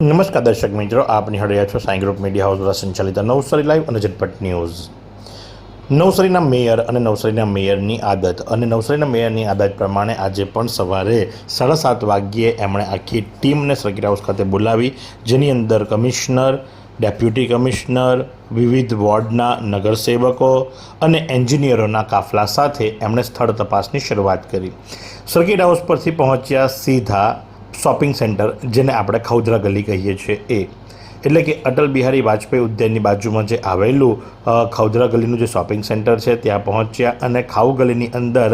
નમસ્કાર દર્શક મિત્રો, આપ નિહાળી રહ્યા છો સાઈ ગ્રુપ મીડિયા હાઉસ દ્વારા સંચાલિત નવસારી લાઈવ અને ઝટપટ ન્યૂઝ. નવસારીના મેયર અને નવસારીના મેયરની આદત અને નવસારીના મેયરની આદત પ્રમાણે આજે પણ સવારે 7:30 વાગ્યે એમણે આખી ટીમને સર્કિટ હાઉસ ખાતે બોલાવી, જેની અંદર કમિશનર, ડેપ્યુટી કમિશનર, વિવિધ વોર્ડના નગરસેવકો અને એન્જિનિયરોના કાફલા સાથે એમણે સ્થળ તપાસની શરૂઆત કરી. સર્કિટ હાઉસ પરથી પહોંચ્યા સીધા શોપિંગ સેન્ટર, જેને આપણે ખૌદરા ગલી કહીએ છીએ, એટલે કે અટલ બિહારી વાજપેયી ઉદ્યાનની બાજુમાં જે આવેલું ખૌદરા ગલીનું જે શોપિંગ સેન્ટર છે ત્યાં પહોંચ્યા અને ખાઉ ગલીની અંદર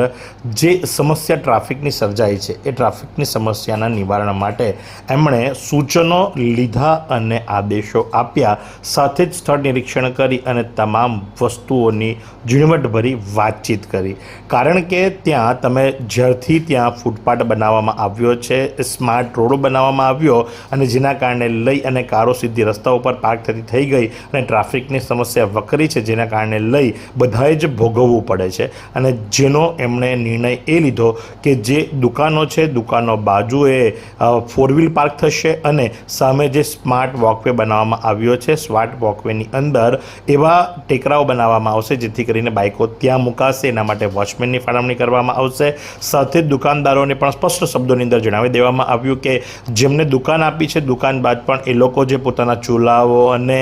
જે સમસ્યા ટ્રાફિકની સર્જાઈ છે એ ટ્રાફિકની સમસ્યાના નિવારણ માટે એમણે સૂચનો લીધા અને આદેશો આપ્યા. સાથે જ સ્થળ નિરીક્ષણ કરી અને તમામ વસ્તુઓની ઝીણવટભરી વાતચીત કરી. કારણ કે ત્યાં તમે જ્યારથી ત્યાં ફૂટપાથ બનાવવામાં આવ્યો છે, સ્માર્ટ રોડ બનાવવામાં આવ્યો અને જેના કારણે લઈ અને કારો સીધી રસ્તા ઉપર પાર્ક થતી થઈ ગઈ અને ટ્રાફિકની સમસ્યા વકરી છે, જેના કારણે લઈ બધાએ જ ભોગવવું પડે છે. અને જેનો એમણે નિર્ણય એ લીધો કે જે દુકાનો છે, દુકાનો બાજુએ 4 વ્હીલ પાર્ક થશે અને સામે જે સ્માર્ટ વોકવે બનાવવામાં આવ્યો છે, સ્માર્ટ વોકવેની અંદર એવા ટેકરાઓ બનાવવામાં આવશે જેથી કરીને બાઇકો ત્યાં મુકાશે. એના માટે વોચમેનની ફાળવણી કરવામાં આવશે. સાથે જ દુકાનદારોને પણ સ્પષ્ટ શબ્દોની અંદર જણાવી દેવામાં આવ્યું કે જેમને દુકાન આપી છે, દુકાન બાદ પણ એ લોકો જે પોતાના ચૂલાઓ અને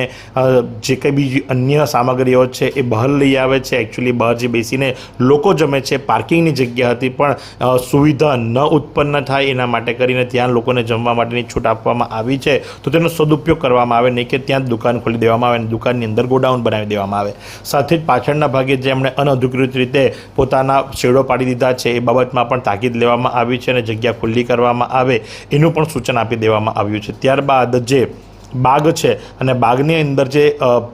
જે કંઈ બીજી અન્ય સામગ્રીઓ છે એ બહાર લઈ આવે છે. એકચ્યુઅલી બહાર જે બેસીને લોકો જમે છે, પાર્કિંગની જગ્યા હતી પણ સુવિધા ન ઉત્પન્ન થાય એના માટે કરીને ત્યાં લોકોને જમવા માટેની છૂટ આપવામાં આવી છે, તો તેનો સદુપયોગ કરવામાં આવે, નહીં કે ત્યાં દુકાન ખોલી દેવામાં આવે અને દુકાનની અંદર ગોડાઉન બનાવી દેવામાં આવે. સાથે જ પાછળના ભાગે જે એમણે અનઅધિકૃત રીતે પોતાના શેડો પાડી દીધા છે એ બાબતમાં પણ તાકીદ લેવામાં આવી છે અને જગ્યા ખુલ્લી કરવામાં આવે એનું પણ સૂચન આપી દેવામાં આવ્યું છે. ત્યારબાદ જે બાગ છે અને બાગની અંદર જે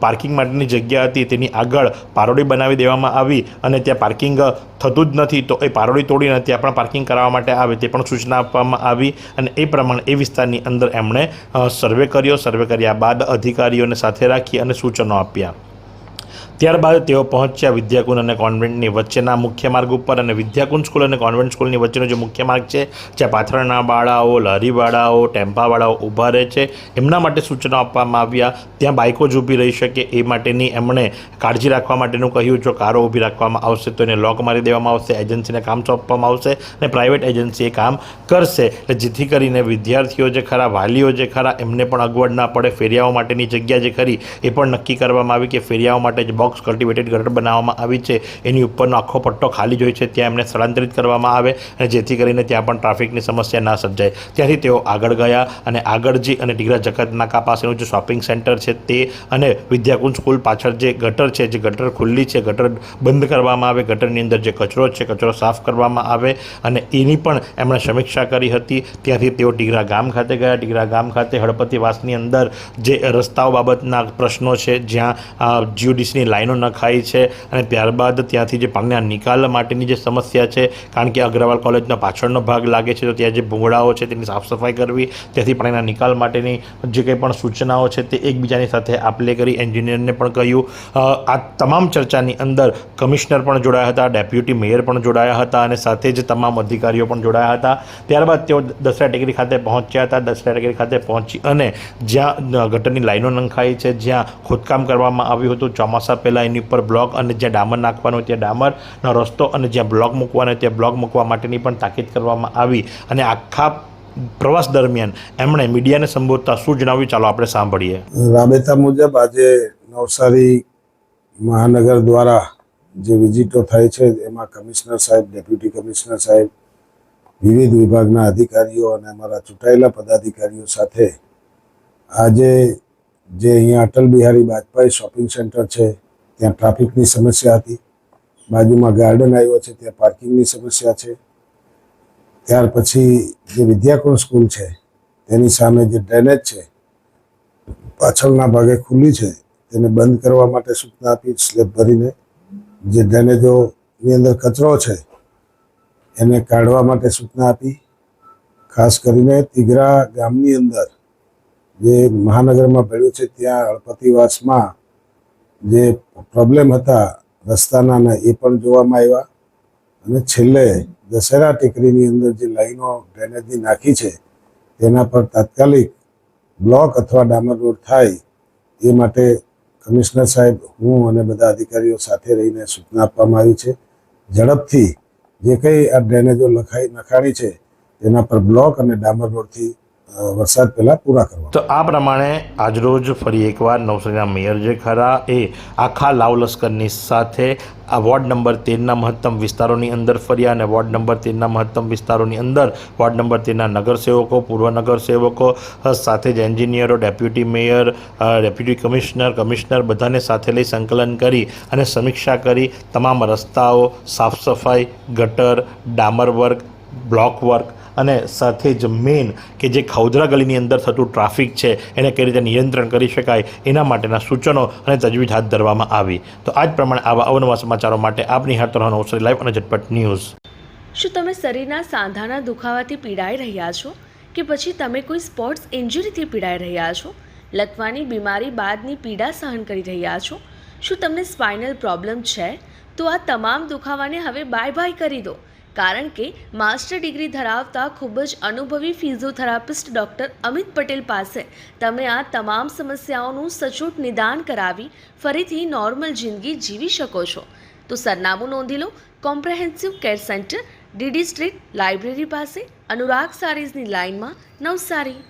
પાર્કિંગ માટેની જગ્યા હતી તેની આગળ પારોડી બનાવી દેવામાં આવી અને ત્યાં પાર્કિંગ થતું જ નથી, તો એ પારોડી તોડીને ત્યાં પણ પાર્કિંગ કરાવવા માટે આવે તે પણ સૂચના આપવામાં આવી અને એ પ્રમાણે એ વિસ્તારની અંદર એમણે સર્વે કર્યો. સર્વે કર્યા બાદ અધિકારીઓને સાથે રાખી અને સૂચનો આપ્યા. ત્યારબાદ તેઓ પહોંચ્યા વિદ્યાકુંજ અને કોન્વેન્ટની વચ્ચેના મુખ્ય માર્ગ ઉપર. અને વિદ્યાકુંજ સ્કૂલ અને કોન્વેન્ટ સ્કૂલની વચ્ચેનો જે મુખ્ય માર્ગ છે, જ્યાં પાથરણના બાળાઓ, લારીવાળાઓ, ટેમ્પાવાળાઓ ઊભા રહે છે, એમના માટે સૂચનો આપવામાં આવ્યા. ત્યાં બાઇકો જ ઊભી રહી શકે એ માટેની એમણે કાળજી રાખવા માટેનું કહ્યું. જો કારો ઊભી રાખવામાં આવશે તો એને લોક મારી દેવામાં આવશે, એજન્સીને કામ સોંપવામાં આવશે અને પ્રાઇવેટ એજન્સી એ કામ કરશે. એટલે જેથી કરીને વિદ્યાર્થીઓ જે ખરા, વાલીઓ જે ખરા, એમને પણ અગવડ ના પડે. ફેરિયાઓ માટેની જગ્યા જે ખરી એ પણ નક્કી કરવામાં આવી કે ફેરિયાઓ માટે જ બોક્સ કલ્ટિવેટેડ ગટર બનાવવામાં આવી છે, એની ઉપરનો આખો પટ્ટો ખાલી જ હોય છે, ત્યાં એમને સ્થળાંતરિત કરવામાં આવે અને જેથી કરીને ત્યાં પણ ટ્રાફિકની સમસ્યા ના સર્જાય. ત્યાંથી તેઓ આગળ ગયા અને આગળ જઈ અને ટીકરા જકાત નાકા પાસેનું જે શોપિંગ સેન્ટર છે તે અને વિદ્યાકુંજ સ્કૂલ પાછળ જે ગટર છે, જે ગટર ખુલ્લી છે, ગટર બંધ કરવામાં આવે, ગટરની અંદર જે કચરો છે, કચરો સાફ કરવામાં આવે અને એની પણ એમણે સમીક્ષા કરી હતી. ત્યાંથી તેઓ ટીકરા ગામ ખાતે ગયા. ટીકરા ગામ ખાતે હળપતિવાસની અંદર જે રસ્તાઓ બાબતના પ્રશ્નો છે, જ્યાં જીઓડીસીની લાઈનો નખાઈ છે અને ત્યારબાદ ત્યાંથી જે પાણીના નિકાલ માટેની જે સમસ્યા છે, કારણ કે અગ્રવાલ કોલેજનો પાછળનો ભાગ લાગે છે, તો ત્યાં જે ભૂંગળાઓ છે તેની સાફ સફાઈ કરવી, ત્યાંથી પાણીના નિકાલ માટેની જે કંઈ પણ સૂચનાઓ છે તે એકબીજાની સાથે આપલે કરી. એન્જિનિયરને પણ કહ્યું. આ તમામ ચર્ચાની અંદર કમિશનર પણ જોડાયા હતા, ડેપ્યુટી મેયર પણ જોડાયા હતા અને સાથે જ તમામ અધિકારીઓ પણ જોડાયા હતા. ત્યારબાદ તેઓ દસરા ટેકરી ખાતે પહોંચ્યા હતા. દસરા ટેકરી ખાતે પહોંચી અને જ્યાં ગટરની લાઈનો નંખાઈ છે, જ્યાં ખોદકામ કરવામાં આવ્યું હતું ચોમાસા પહેલાં, એની ઉપર બ્લોક અને જ્યાં ડામર નાખવાનો ત્યાં ડામરનો રસ્તો અને જ્યાં બ્લોક મૂકવાનો ત્યાં બ્લોક મૂકવા માટેની પણ તાકીદ કરવામાં આવી. અને આખા પ્રવાસ દરમિયાન એમણે મીડિયાને સંબોધતા શું જણાવ્યું, ચાલો આપણે સાંભળીએ. રાબેતા મુજબ આજે નવસારી મહાનગર દ્વારા જે વિઝિટો થાય છે એમાં કમિશનર સાહેબ, ડેપ્યુટી કમિશનર સાહેબ, વિવિધ વિભાગના અધિકારીઓ અને અમારા ચૂંટાયેલા પદાધિકારીઓ સાથે આજે જે અહીંયા અટલ બિહારી વાજપેયી શોપિંગ સેન્ટર છે ત્યાં ટ્રાફિકની સમસ્યા હતી, બાજુમાં ગાર્ડન આવ્યો છે ત્યાં પાર્કિંગની સમસ્યા છે. ત્યાર પછી જે વિદ્યાકુંજ સ્કૂલ છે તેની સામે જે ડ્રેનેજ છે પાછળના ભાગે ખુલ્લી છે તેને બંધ કરવા માટે સૂચના આપી. સ્લેબ ભરીને જે ડ્રેનેજોની અંદર કચરો છે એને કાઢવા માટે સૂચના આપી. ખાસ કરીને તીગરા ગામની અંદર જે મહાનગરમાં ભેળ્યું છે ત્યાં હળપતિવાસમાં જે પ્રોબ્લેમ હતા રસ્તાના એ પણ જોવામાં આવ્યા અને છેલ્લે દશેરા ટેકરીની અંદર જે લાઈનો ડ્રેનેજની નાખી છે તેના પર તાત્કાલિક બ્લોક અથવા ડામર રોડ થાય એ માટે કમિશનર સાહેબ, હું અને બધા અધિકારીઓ સાથે રહીને સૂચના આપવામાં આવી છે. ઝડપથી જે કંઈ આ ડ્રેનેજો નખાણી છે તેના પર બ્લોક અને ડામર રોડથી વરસાદ પહેલાં પૂરા કરવા. તો આ પ્રમાણે આજરોજ ફરી એકવાર નવસારીના મેયર જે ખરા એ આખા લાવ લશ્કરની સાથે આ વોર્ડ નંબર 13ના મહત્તમ વિસ્તારોની અંદર ફર્યા અને વોર્ડ નંબર 13ના મહત્તમ વિસ્તારોની અંદર વોર્ડ નંબર 13ના નગરસેવકો, પૂર્વ નગરસેવકો સાથે જ એન્જિનિયરો, ડેપ્યુટી મેયર, ડેપ્યુટી કમિશનર બધાને સાથે લઈ સંકલન કરી અને સમીક્ષા કરી તમામ રસ્તાઓ, સાફ સફાઈ, ગટર, ડામર વર્ક, બ્લોક વર્ક અને સાથે જ મેઇન કે જે ખૌદરા ગલીની અંદર થતું ટ્રાફિક છે એને કઈ રીતે નિયંત્રણ કરી શકાય એના માટેના સૂચનો અને તજવીજ હાથ ધરવામાં આવી. તો આ જ પ્રમાણે આવા અવનવા સમાચારો માટે આપ નિહાળતા રહો નવસારી લાઈવ અને ઝટપટ ન્યૂઝ. શું તમે શરીરના સાંધાના દુખાવાથી પીડાઈ રહ્યા છો કે પછી તમે કોઈ સ્પોર્ટ્સ ઇન્જરીથી પીડાઈ રહ્યા છો? લકવાની બીમારી બાદની પીડા સહન કરી રહ્યા છો? શું તમને સ્પાઇનલ પ્રોબ્લેમ છે? તો આ તમામ દુખાવાને હવે બાય કરી દો, કારણ કે માસ્ટર ડિગ્રી ધરાવતા ખૂબ જ અનુભવી ફિઝિયોથેરાપિસ્ટ ડૉક્ટર અમિત પટેલ પાસે તમે આ તમામ સમસ્યાઓનું સચોટ નિદાન કરાવી ફરીથી નોર્મલ જિંદગી જીવી શકો છો. તો સરનામું નોંધી લો. Comprehensive care centre, DD street, library પાસે, અનુરાગ સારીઝની લાઇનમાં, નવસારી.